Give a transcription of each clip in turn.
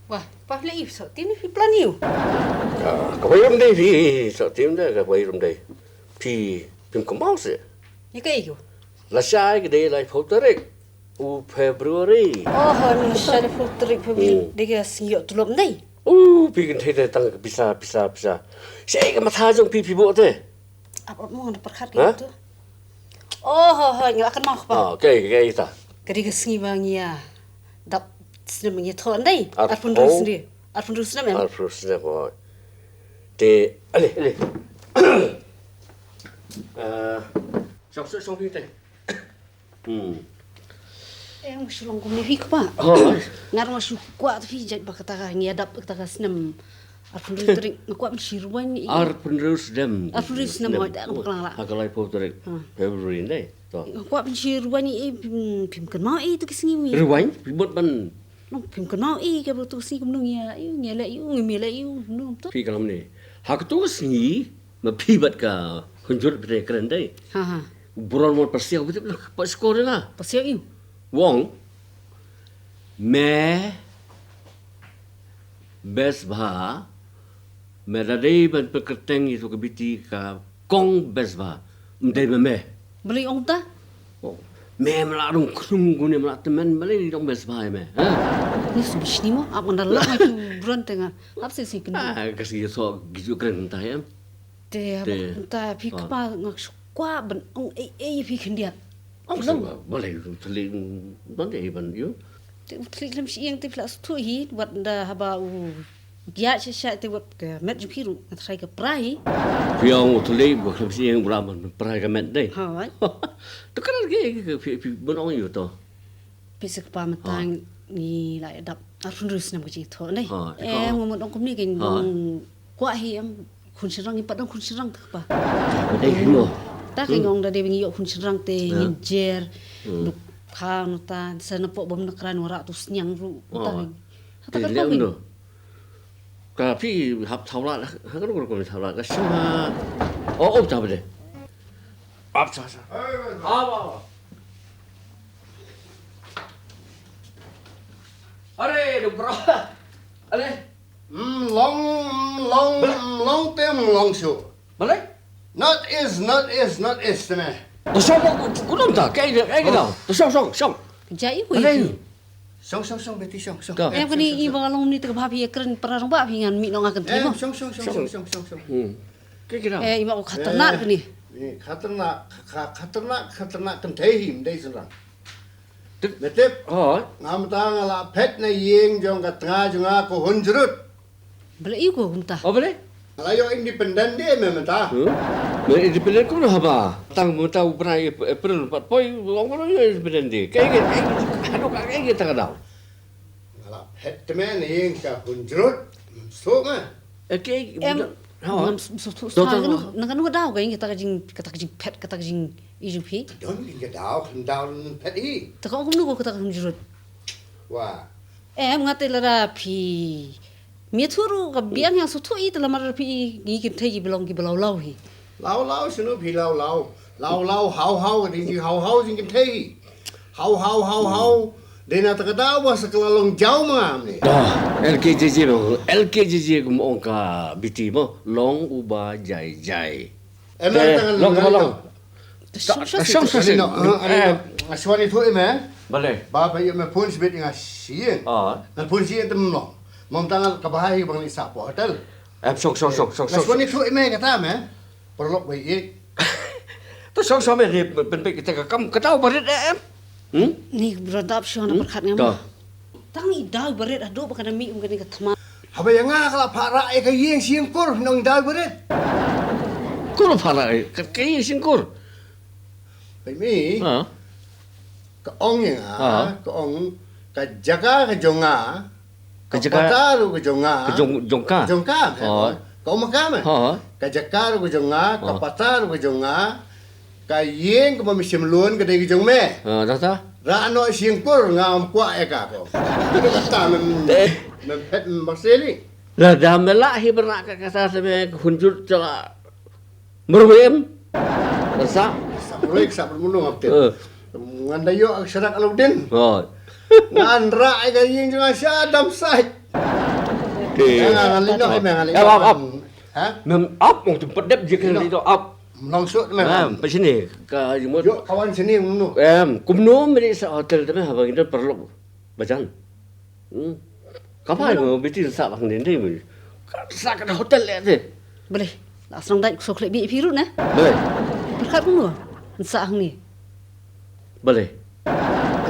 Wah, pas lagi sok tim ni plan you. Cái quay hôm đây thì sợ tím đấy cái quay hôm đây thì phim có máu gì Ni kai you. là sai cái đây là phẫu thuật u February Oh, ni share filter February dia singyo tulom dai. bikin thấy tăng bisa saya cái mà tha trong pi bộ thế Apa mau nak perkat gitu. Oh, nggak akan mau apa. cái ta Kadi singi bangia. Dap sini mengi thon dai. Ar- Arpun oh. rus ni. Arpun rus na mem. Alfred này rồi thì ale xong phim này Yang sulong ko ni fik pa. Ngar mo su kwa fi jat ba kata ngi adap kata sinem. Arpun rus tering ngkwa men sirwan ni. Arpun rus dem Arpun rus na mo da ngklang la. akalai phẫu thuật February này to Ngkwa men sirwan ni pim kan mau tu kisingi mi. rewind bot ban No pim kan mau ke tu si kum nung ya. Ngi la yu ngi mi la yu nung tu. phi kalam ni hak tu sni ma phi bat ka hunjur bre keren dai Ha. buron mon persia betul pas skor na Pasal yu. wong मैं बेसभा मेरा दे बन पकड़तेंग itu ke Biti ka kong बेसभा mde me Beli ong ta? me melarung krum gune melat temen beli dong बेसभा me ha Ni subis ni mo ap ngandal la mai tu buron tengah. Ap si kena. kasih so gitu keren entah ya Te ta pi kpa ngak kwa ben ong pi kendiat. boleh teling donde ban you Te klik lem siang te plas tu hi wat da haba u ya sha te wat ke met ju piru ngatrai ke prai. piang teling bu kram siang beraman perai kamet deh Ha. tu kan ke pi bonong you to Pi se kpa matang ni la dap arun rus nam ke tho nei. Ha, Ngomong dong kum ni ke kwa hi am kun sirang ni padang kun sirang pa. deh mo Ta ke ngong da de bingi yo kun sirang te ngejer. Duk kha no ta sana po bom nakran ora tu snyang ru ta. thì lẽ nữa cả phi học thầu lại hắn có được còn thầu lại cái sao mà ốp chào về ốp chào अरे डुबरा अरे long tem long show. balik Not is the man. tôi xong cũng không ta cái nào tôi xong Jai ku. đây Song Betty song. Go. Em kani iba long ni te ba pi kren parang ba pi ngan mi no ngakan trimo. Song. cái nào Iba ko khatarnak ni. Khatarnak kan tehim dei senang. tức Betep hỏi ngam tang ala pet na yeng jong ka tengah jonga ko hunjrut. Bela i ko humta. balik Ala yo independent de memeta. Mà independent cũng là bà tăng một tàu này April bắt poi ông có nói independent đi cái cái ta đâu Ala pet te man yeng ka hunjrut. So ma. cái Em hỏi ngam so sa no nang no daw ga kata jing pet kata jing i pi. Don ing down pet i. Ta ko kum no ko kata kum jurut. Wa. Em ngate la pi mi thuru ga biang yang so thu i tala mar pi ngi ki thei belong ki belau lau hi. Lao sinu pi lao hau ding hau jing kim thei. Hau Dena takadaw ba sa kalalong jaw mga amni. LKJJ cũng ông cả Biti mà long u ba dài Emang tangan long apa long Song Ano, aswan itu eme. balik Bapa iyo me pun sibit nga siyen. Na pun siyen temno. Mom tangal kabahay bang isa po hotel. em xong Aswan itu eme kata me. Perlok bay ik. tôi xong mày thì bên bên cái tàu bật em Ni beradab syo na perkat ngam. Dah. Tang ni daw berit ado ba kana mi ngani ka thama. Habay nga kala para ay kayeng siyeng kur nang dal berit. cũng là phải lại cái gì kur Bay mi. hả Ka ong nga. Ka ong ka jaga ka jonga. Ka jaga- pataru ka jonga. cái dòng ca Jongka. Ka umakame. hả Ka jakar ka jonga, ka pataru ka jonga. Ka yeng ka mamisim luon ka degi jong me. đó ta Rano singkur ngam kwa eka ko. Kata men pet marseli. là đam mê lạ hi bernak kata saya hunjur cala meruem rasa Sabrek sabr munung apte. Ngandayo ang serak aludin. Rồi. Ngan rai ka yin nga siya dam sai. Thì Ngan lino ay mga lino. Up. Ha? Mình up một tempat dep je kan itu up. Long suot Ah, mga. pa sini ka jumut. Yo kawan sini munung. Kumno meri sa hotel tapi habang kita perlu bacan. Kapan mo biti sa bang din dai. Sa ka hotel le de. Boleh. Langsung dah sok lebih virus nah. Boleh. Berkat pun Sa hang ni. Boleh.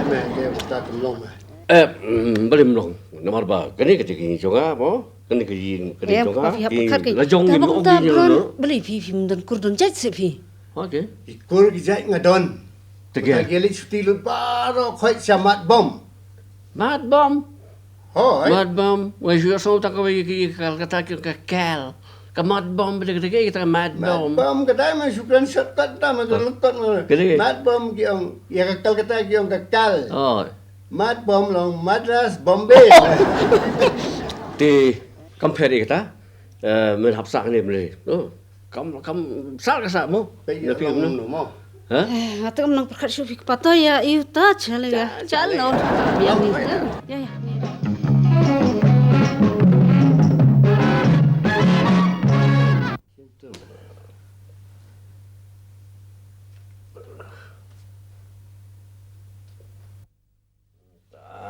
Eme dia kita tumlong ma. Boleh melong. Nomor ba. Kani ke tinggi jonga mo. Kani ke yin kani jonga. La jong ni mo Ta ni bron no. boleh pi dan kurdon jat se pi. Okay. Ikur gijai ngadon. Tege. Gelik suti lu baro khoi samat bom. Mad bomb. Hoi. Mad bomb. Wai ju so ta ka ki kata ki ka kel. Ka mad bomb de kita mad bomb. Bom kedai mah syukran shortcut dah mah letot mah. Kedai. Mat bom kiong ya kekal kata kiong kekal. Oh. Mat bom long Madras Bombay. Thì compare kita mình học sang này mình kam sao cái sao mo Bây giờ phim nó đúng không? hả Atau menang berkat syufi kepato ya iu ta chale ya. Chalo. Biar ni. Ya ya.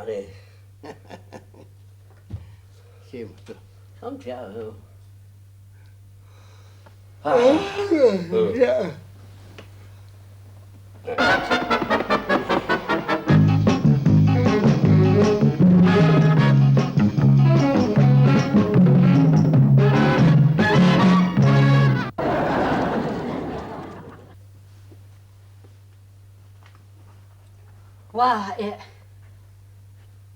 đây Sim tu. không theo Ya.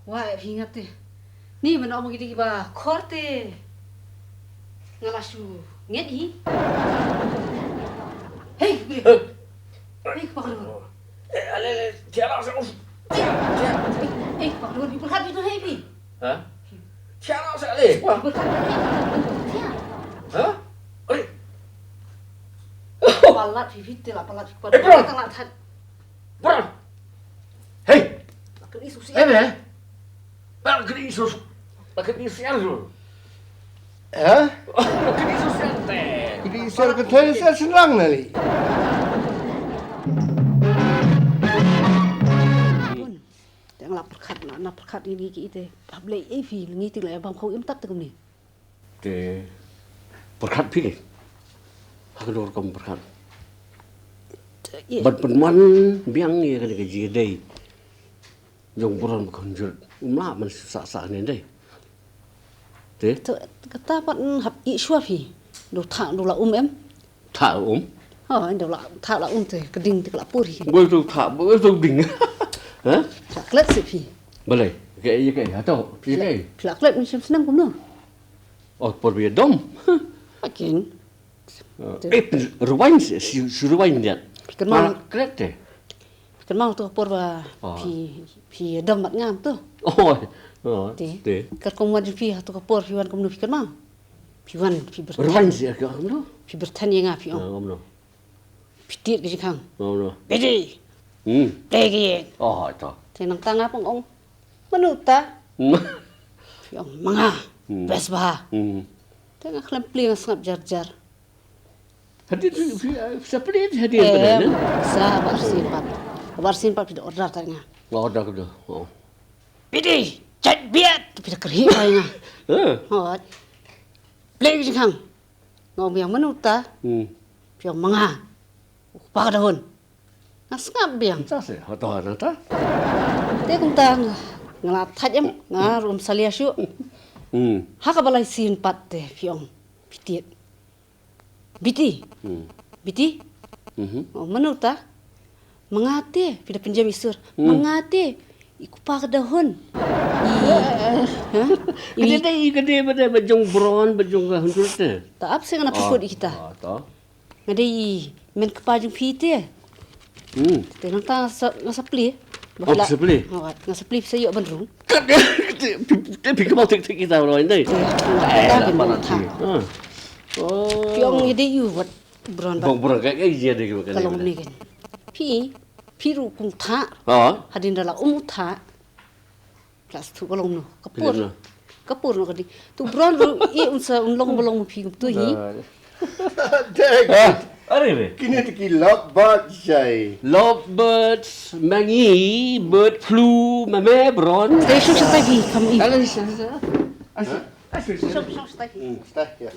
Wah, ingat deh. Ni mana omong gitu ba, korte. Ngalasu, ngedi. Hei, hei, pakar. ale theo sao Hei, pakar, berkat itu hei pi. hả theo nó sẽ đi Berkat hả ơi palat vivit lah palat pada tengah thật. bro hey Cái đi susi. em này bạn cái đi số bạn cái đi xe rồi Ha? cái đi số xe tè Jadi sel ketai sel senang nali. Yang lap berkat ini kita. Ablay evi ngiti lah bang kau imtak tu ni. thì berkat pilih aku dor kamu berkat bật man biang ni kan cái gì đây dùng buron bukan jur umlah man sa ni đây thế Kata pan hab isua pi. Do thang do la em. thả Oh, do la thang la te keding te la puri. bữa tôi đỉnh hả Caklet si pi. boleh cái atau cái Caklet macam senang pun no. oh por dom Makin. ruwain si ruwain dia Kenal. kret deh Kan mau tu por ba pi dam mat ngam tu. oh Ti. Kat komad pi tu por pi wan komnu pi kan mau. Pi wan pi ber. ruwain sih kamu no Pi bertan yang api on. kamu no Pi tiet ke kang. kamu no Biti. hmm Lagi. oh itu Te nang tanga pang ong. Menuta. Pi ong manga. Besbha. Tengah klem pling ngap jar-jar. Hadir seperti hadir benar. Kabar simpat tidak order tanya. Oh dah tu. Oh. Biti, cat biat, tapi dah kerih tanya. Oh, play je kang. Ngom yang menuta, piang manga, upah dahun. Ngap biang. Sasa atau nata? Te kung tang ngalat tajam ngarum saliasyu. Haka balai simpat te piang pitiet. Biti. Biti. Oh, menuta. Mengate, pida pinjam isur. Mengate, iku pak dahun. Kede pada bajong brown, bajong hundur te. Tak apa saya nak pukul kita. Tahu. Ngadi men kepajung pite. Tenang ta ngasapli. Oh, sapli. Ngasapli saya benrung. Tapi kau tik kita orang ini. Tak benar tak. Oh. Piong ngadi you buat brown. Bong brown kayak dia deh Kalau ni kan. พี่รู้กุงท่า hadin dalam umutha kelas tu kalau no kapur no kadi tu bron I unsa unlong bolong pi tu hi Are be? Kini tiki lovebird jai. Lovebirds, mangi, bird flu, mame bron. Deixa eu estar aqui, Kam U. Alan Deixa eu estar aqui. Stay here.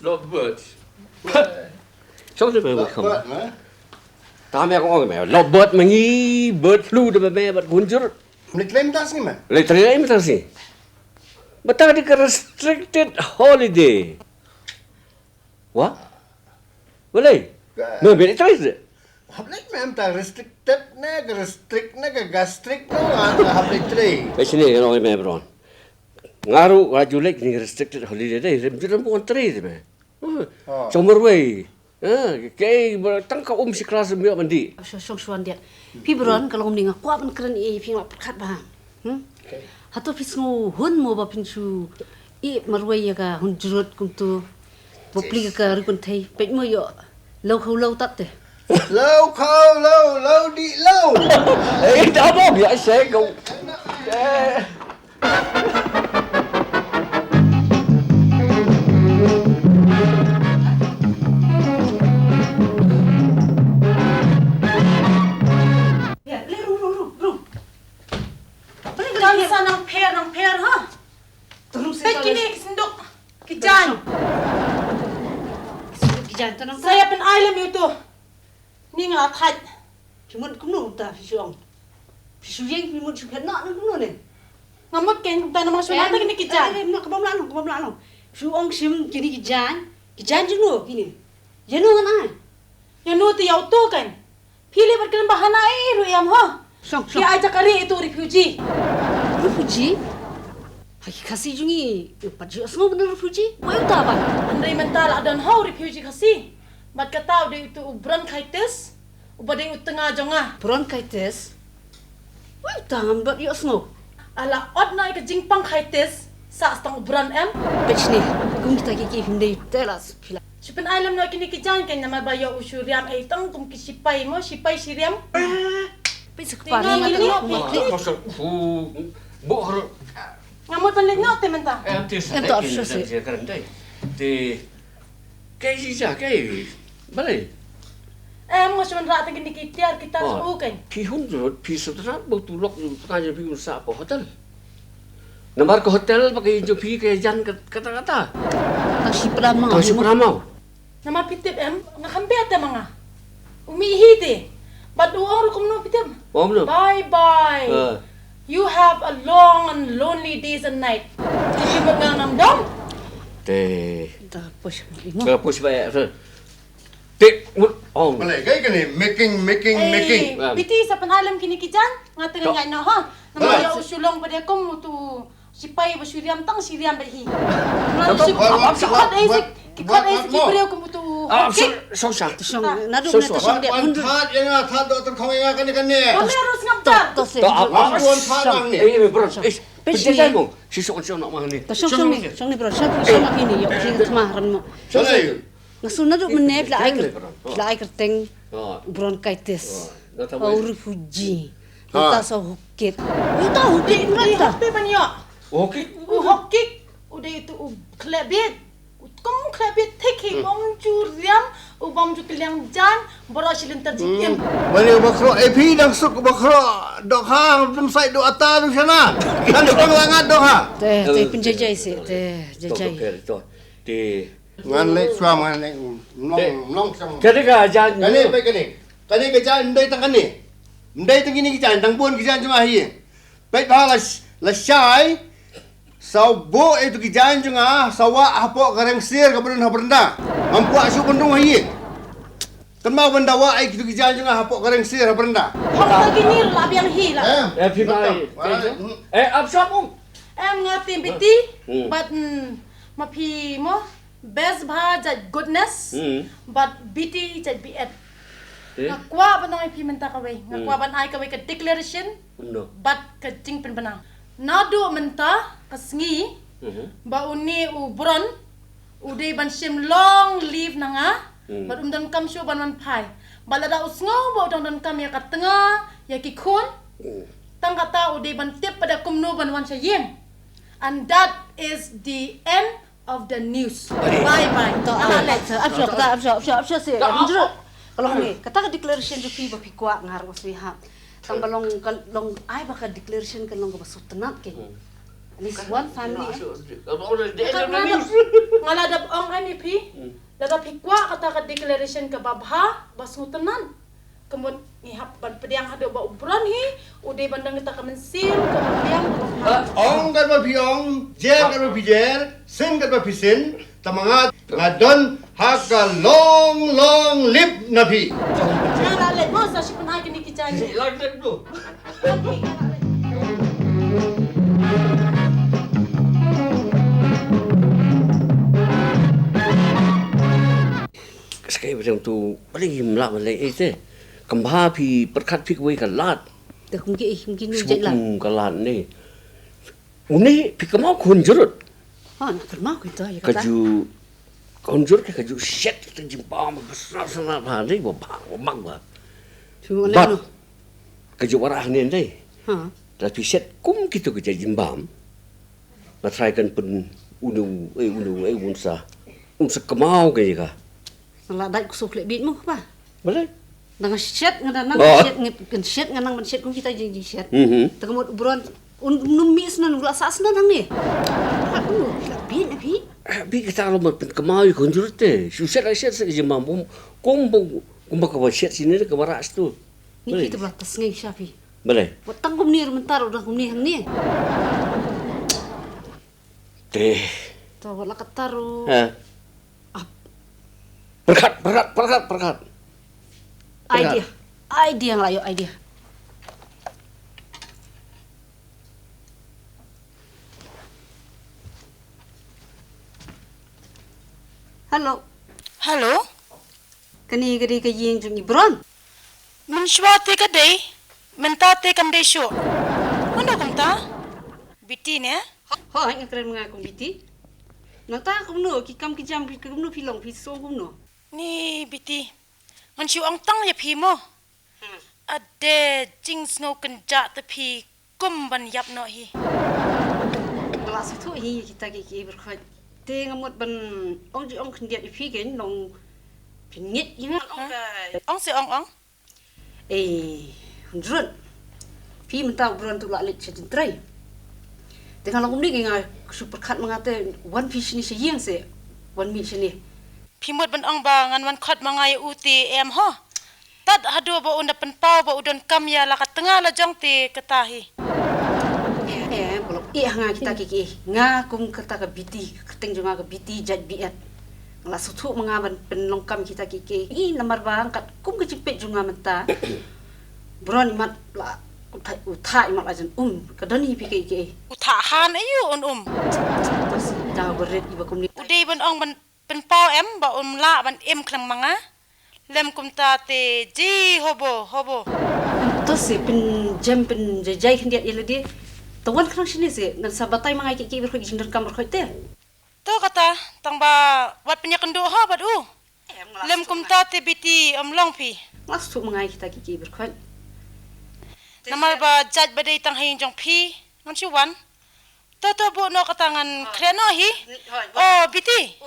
Lovebirds. Sao thế mày không? Lovebird, man. Ta mẹ con mày lovebird mangi, bird flu de mame bird kunjur. Ni claim tas ni man. Le trai mata si. Bata di restricted holiday. What? Boleh? Mau beli trai tu? Hablik mem ta restricted na gastric no hablik tray. Macam ni orang meh bron. Ngaru wajulek ni restricted holiday deh. Rem bukan trai tu meh. Cuma way. Kay tangkap si kelas sembilan mandi. Song dia. Pi bron kalau mending aku akan keren pi mak perkat bah. Hato pisngu hun mo ba pinsu I marway ya ka hun jurut kum tu. Bopli ka rukun thai. Pek mo yo lâu tắt te. Lâu khâu lâu đi lâu. Dah mau biasa kau. Nang pair ha. Baik kini sendok kijan. Kijan tanang Saya pen alam itu. Ni ngah thaj. cuma kumno ta fisuang. Fisuyeng pi mo chukat na kumno ne. Ngamot ken ta nama sunat kini kijan. Nak kabam lano. Fisuang sim kini kijan juno kini. Jeno ngana. Yang nu tu yau tu kan. Pilih berkenan bahana ru yam ha. Song. Dia ajak kari itu refugee. Refugee? Hai kasi jungi. Paju asmo benar refugee? Wai uta ba? Andai mental adan hau refugee kasi. Mat kata dia itu bronchitis. Ubadeng utengah jongah. Bronchitis. Wai uta ngambat yo asmo. Ala od na ke jingpang khitis. Sa stang ubran em. Bechni. Kum kita ki himde telas pila. Sipen alam na kini kijan kan nama bayo usyuriam ai tang tum kisipai mo sipai siriam. Besok Tinggal pari ini ngata. ngopi. Masuk. Bohor. Ngamot paling ngot menta. Entah apa sih. Thì cái gì chả cái balai Em ngasuan rat kini kitiar kita su kan. pi hun rồi pi setelah bau tulok tanya pi usaha apa hotel nomor ke hotel pakai jo pi ke jan kata-kata Tasi pramau. masih peramau Nama pitip em ngakampi ate mga. Umihi te. But uang rukum no pitip. om no Bye. You have a long and lonely days and night. Jadi menganam dom. thì Dah push. ke push bayar tik om Malay kay kani making. Biti sa panalam kini kijan. Nga tengah ngay no ha. Nama Balay. ya usulong pada kom tu sipai basuriam tang siriam bahi. Kikot ay kibriyo kom tu. sâu sạc Song nadu So, na so. song dia. Wan thad yang thad do ter khawai kani. Kamerus ngamtar. Tose. Wan thad lang ni. eh bro Pes penjaga ni. mo si sok nak mah ni Song ni bro. Song ini yo sing temaran mo. Salay. Ngasuna du menep la ai kerteng oh bronchitis. nó thầm Au refugee. Ha. Kita so hukit. Kita hukit merata. Hopi banyak. okay Hokik. Udah itu klebet. Kamu klebet teki bom juriam. Bom jukiliang jan. Borosil interjikim. Bani bakro epi dak suk bakro dok hang pun sai do ata tu sana. Kan dok langat dok ha. Te penjajai se te jajai. rồi thì Ngan le suam ngan le long sang. cái đấy cả cha Kani pe kani. Kani ke jan ndai tang kani. Ndai tang ini ke jan tang pun ke jan cuma hi. Pe ba la syai. Sau bo itu ke jan junga sawa apo garang sir ke berun habrenda. Mampu asu bendung hi. Temau benda wa ai itu ke jan junga apo garang sir habrenda. Hok lagi ni labiang hila. em phi mai áp shop không Em ngerti biti. Hmm. But mapi mo. Besbha jat goodness. But biti jat biet. Ngakwa ba nang ipi menta kaway. Ngakwa ba ay kaway ka declaration. no But ka jing penbenang. Nado menta kasngi. Ba uni u bron. Uday ban sim long leave na nga. But dan kam show ban man pai. Balada usngau ba dan kam ya kat tengah ya ki khun. Tang kata ude ban tip pada kumno ban wan sayeng. And that is the end of the news. Bye bye. Absya sih. Kalau ni, kata declaration tu pi bapi kuat ngar was biha. Tang balong ai baka declaration kan long basut tenat ke. This one family. Ngalada ong ani pi. Daga pi kuat kata declaration ke babha basut tenan. Kemudian ngihap ban pediang hado ba ubran hi ude bandang kita kemensil kemudian Ong kan ba piong, jer kan ba pijer, sin kan ba pisin, tamangat ngadon haka long lip nabi. Nala let mo sa si panay kini kijanji. Lagdag tu. Sekali macam tu paling himla malai itu. Kembah pi perkat pi kuai kalat. Dah mungkin nu je lah. Kalat ni. Uni pi kemau kunjurut. Nak kermau kita ya kata. Kaju kunjurut ke kaju shit kita jimpa besar sangat hari bang ba. Cuma lalu. Kaju warah ni dai. Tapi shit kum kita kerja jimbam. Try kan pun unu unsa kemau ke ka. Salah dak kusuk lek bit mu apa? Boleh. Nang shit ngan shit ngan shit kum kita jadi shit. Tengok ubron numis nan ula sas nan ni. Aku bit api. Bi kita kalau pen kemau kunjurut te. Shit jimbam kum ka shit sini ke baras tu. Ni kita belah tas ngai syafi. Boleh. Watang kum ni mentar udah kum ni hang ni. Teh. Tahu wala kataru. Perkat. Idea lah yo idea. Hello. Kani gadi ka ying jung ibron. Mensyuate ka day, mentate kam day show. Ano kumta? Biti ne? Ho hang keren mengai kong biti. Nata kum no ki kam ki jam ki kum no pilong pi so kum no. Ni Biti. Ngan ang tang ya pi mo. Ade jing snow kenja te pi kum ban yap no hi. Kelas tu hi kita ki berkhot. Te ngamut ban ong kendiat pi gen nong pingit yang ong ka. Ong se ong. Hundred. Pi mentau bron tu lak lit cetrai. Dengan lagu ni ngai super kat mengate one fish ni seyang se one fish ni. Pimot ban ong ba ngan wan khot mangai uti em ho. Tad hado ba unda penpau ba udon kam ya la kat tengah la jong ti ketahi. Kalau nga kita kiki nga kum kata ka biti keteng junga ka biti jat biat. Ngala sutu mengaban penlongkam kita kiki. Nomor bang kat kum ke cipet junga menta. Bron mat la utai mat ajan kadani piki. Utahan ayu on. Terus dah berit iba kum ni. Udai ban ong ban penpau em ba la ban em klang manga. Lem kum ta te ji hobo. Terus si pen jam pen jajai kan dia dia. Tawan kang sini si ngan sabatay mga kiki berkhoi jindar kam berkhoi te. To kata tang ba wat penya kendo ha bad u. Lem kum ta te biti long pi. Masuk mga kita kiki berkhoi. Namal ba jaj badai tang hayin jong pi ngan si wan. To bo no katangan kreno hi. Oh biti.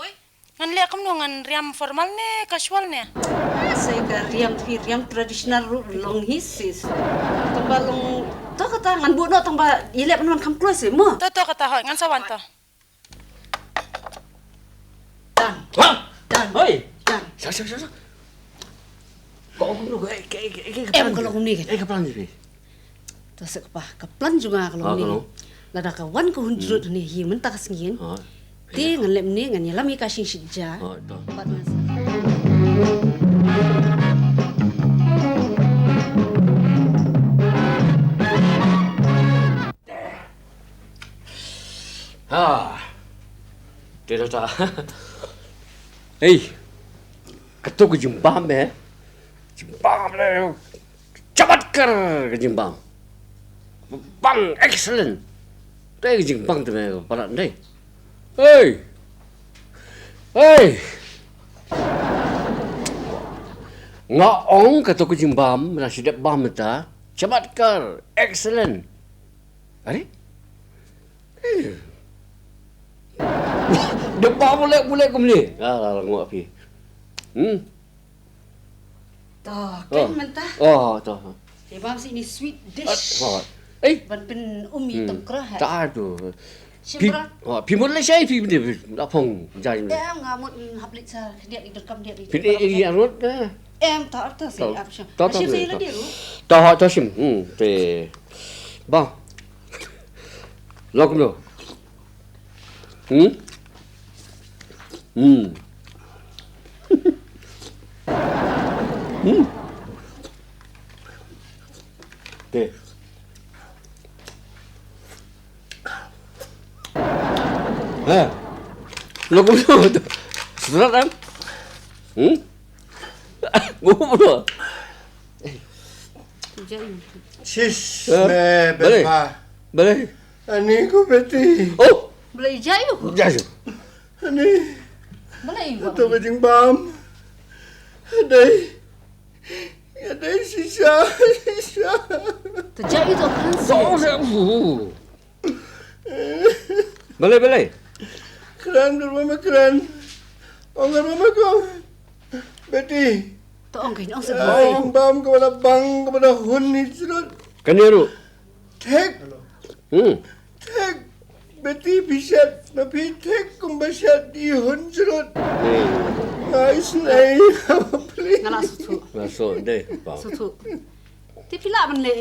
Ngan le kam no ngan riam formal ne casual ne. Saya ka riam tradisional long hisis. Tambalong to kata ngan bu no tamba ilep non kam close mo. To kata hoy ngan sawan to. Dan. Hoi. Dan. Sa. Kau nu ke kalau ni kan. kaplan ni. Tas kaplan juga kalau ni. Lada kawan ko hunjurut ni hi mentak singin. Ti ngan lep ni ngan yalam ka sing sija. Pat mas. Dia dah. Ketuk ke jimbam Jimbam le. Cepat ker ke jimbam. Bang excellent. Dia ke jimbam tu parat ni. Hey. Ngaong kata kucing bam, nasi dek bam ta. Chamatkar, excellent. Are? Dia bam boleh kum ni. Ah, ngok api. Toh, kan mentah. Oh, tu. Dia bang sini sweet dish. Oh. Ban pen umi tengkrah. Tak tu. Siapa? Pi mun le sai pi ni lapong jai. Em ngamut hablit sa dia di rekam dia di. Pi ni arut. Em tak ada sih option. Tak Masih saya dia lu. Tak sim. Te. Ba. Lok lo. Te. Lok lo tu. Surat kan? Ngomong. Jadi. Shish, me Besbha. Boleh. Ani ko Biti. Oh, Boleh jayu. jaju. Ani, Boleh ito kucing bam. Aday, sisa. Terjadi tu kan sih. Oh, boleh. Keren, rumah keren. Orang rumah ko. Biti. Tu orang kini orang sedih. Ang bam kepada bang, kepada hun ni surut. Kaniru. Tek, Biti bisa, tapi tek kumbasat di hun surut. Nice, please. Ngalah sutu. Masuk deh. Sutu. Tapi lah man le.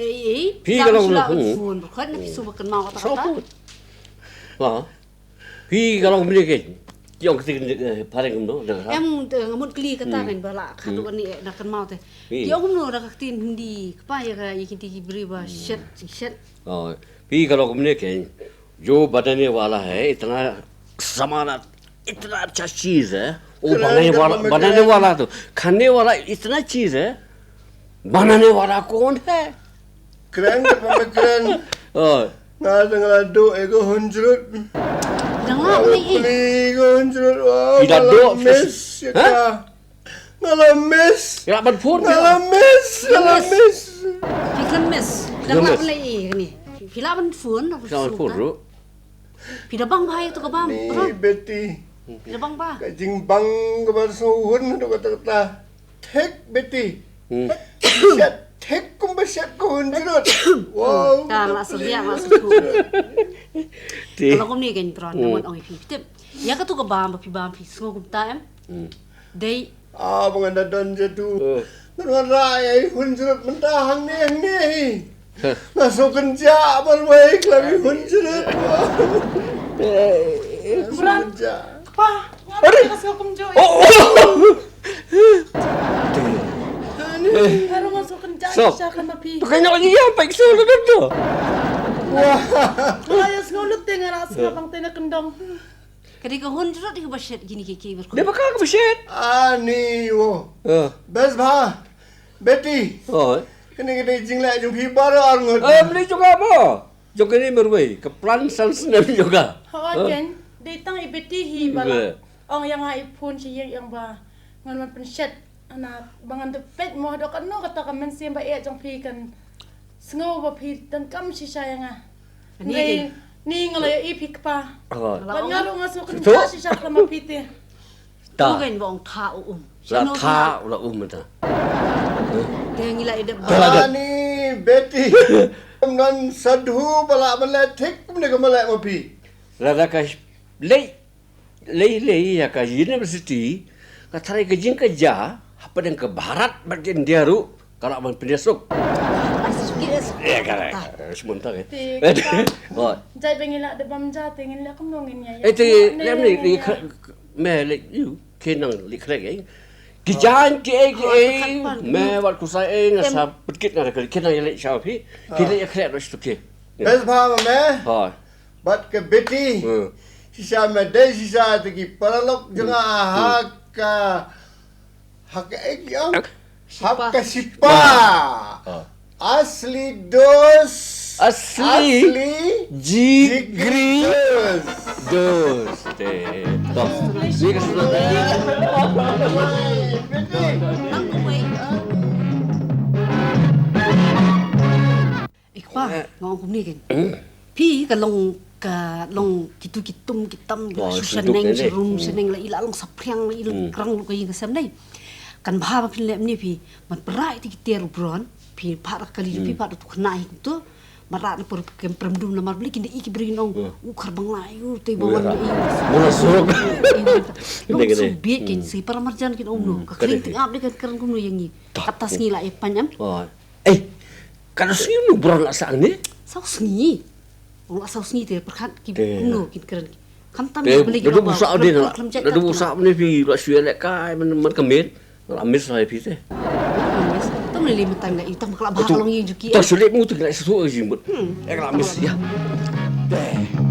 Pi kalau lah lu. phone bukan nak pisu makan mau tak Siapa? tak. Wah. Pi kalau beli ke. Yang ketiga paling tu dah. Em ngamut kli kata kan bala katu ni nak kan mau teh. Dia orang nu dah katin hindi kepaya ka yakin tinggi beri ba shit. Oh, pi kalau beli ke. जो बनाने वाला है इतना समाना इतना अच्छा चीज है वो बनाने वाला तो खाने वाला इतना चीज है बनाने वाला कौन है Keren, keren. oh Nga tengah do ego hunjrut. Dengar ni. Beli ego hunjrut. Wow. Tidak do, Mes ya ka. Ngalamis. ya ban pun Ngalamis. Fikir mes. Dengar ni ni. Filaban phone apa jangan pun ru Pida bang bahaya tu ke bang. Ni Biti. Pida bang bah. Kajing bang kebar suhun do kata-kata. Tek Biti. Tek kumbasat ko hunjrut. Wow. Dah lah sedia masuk tu. Kalau kau ni kan peran namun orang pi. Tip. Ya katu ke bang pi semua kumta em. Day Ah, menganda don jadu. Ngan rai hunjrut mentahang ni. Masuk kerja berbaik lagi hunjrut. Masuk kerja. Pa, ngapain kasih hukum jo? Baru masuk kerja siya kan mapi. kanya dia baik solo tu Ayos ngulut dengan ras kapang tinakendong. kadi ke hundred ke basyat gini kiki dia berkut. bakal ke besit Ani wo. Besbha. Biti. oh Kini jinglek jung pi baru arngot. beli juga apa juga ni berway ke plan salsnya juga Hawakan, datang ibetihi bala. Ang yang iPhone siya yang ba ngan penset anak bangan tepet mo do kan no kata kamen siya ba e jong pi kan sngo ba pi dan kam si saya nga. Ni ngalay ipik pa. oh Ban ngalo nga so kan Tu. si siya ka mapite. Tu tak kan bang tha la tha la mata Dia ngila ida Ani Biti. Ngan sadhu bala meletik ni ke melek mapi. Rada ka lei ya ka university ka tarai ke jing kerja apa dan ke barat bagian dia ru kalau man pendesuk ya kan sebentar kan oh Jai bengila de bamja tengin la kam nongin ya. itu lem ni me le you kenang li krek ai kijan ke me wat ku sai ngasa pedkit na ka kenang le sha pi kile ya krek ro stu ke Besbha me. ha Bat ke Biti. Sisa medai sisa tegi paralok janga hak yang hak ke sipa. Asli dos. asli jigri dos te dos ni ka sudah Biti. Nang kuway. ngong kum ni kan. Pi ka long kitu kitum kitam Oh, susaneng suduk ni. serum seneng la ila long sapriang la ila krang lu ka ing sam nei. Kan bha pin lem ni pi man prai ti kiter bron pi par kali pi par tu khnai tu marat por kem premdum na mar beli kin iki beri nong ukar bang layu te bawan ni. Mula suruk. Nong Gede. subit kin si para marjan kin omno ka kling ting ap de kan keren kum nu yang ni. Katas ngi la e panyam. Oh. Kalau sini nu beron lah sang ni. Saus ngi. Ong saus ngi te perkat ki Te. omno kin keren. Kam tam Dia beli dah busak dia nak. Dah busak ni pi buat syuai lek kai man kemin. Amis saya pi teh. Tam le limitang la itang maklak bah long yang juki. Tak sulit mu tu kena sesuatu je. Amis ya. Deh.